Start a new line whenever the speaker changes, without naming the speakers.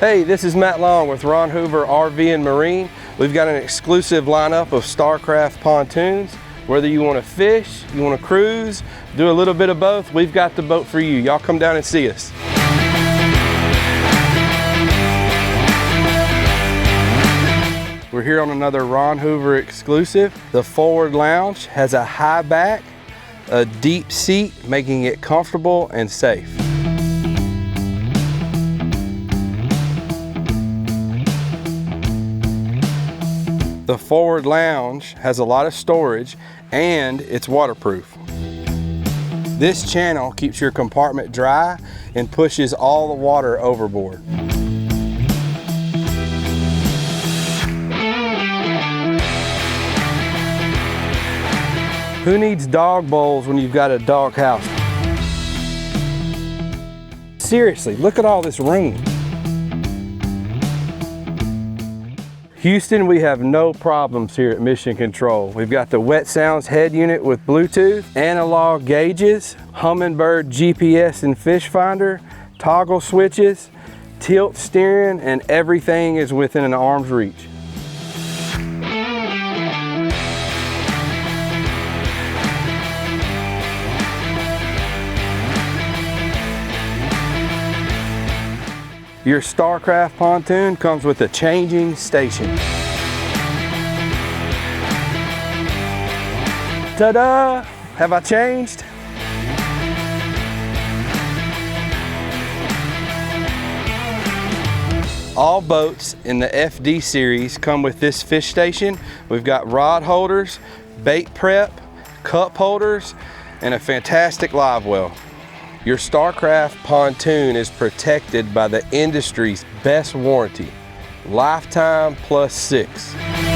Hey, this is Matt Long with Ron Hoover RV and Marine. We've got an exclusive lineup of Starcraft pontoons. Whether you want to fish, you want to cruise, do a little bit of both, we've got the boat for you. Y'all come down and see us. We're here on another Ron Hoover exclusive. The forward lounge has a high back, a deep seat, making it comfortable and safe. The forward lounge has a lot of storage and it's waterproof. This channel keeps your compartment dry and pushes all the water overboard. Who needs dog bowls when you've got a dog house? Seriously, look at all this room. Houston, we have no problems here at Mission Control. We've got the Wet Sounds head unit with Bluetooth, analog gauges, Humminbird GPS and fish finder, toggle switches, tilt steering, and everything is within an arm's reach. Your Starcraft pontoon comes with a changing station. Ta-da! Have I changed? All boats in the FD series come with this fish station. We've got rod holders, bait prep, cup holders, and a fantastic live well. Your Starcraft pontoon is protected by the industry's best warranty, lifetime +6.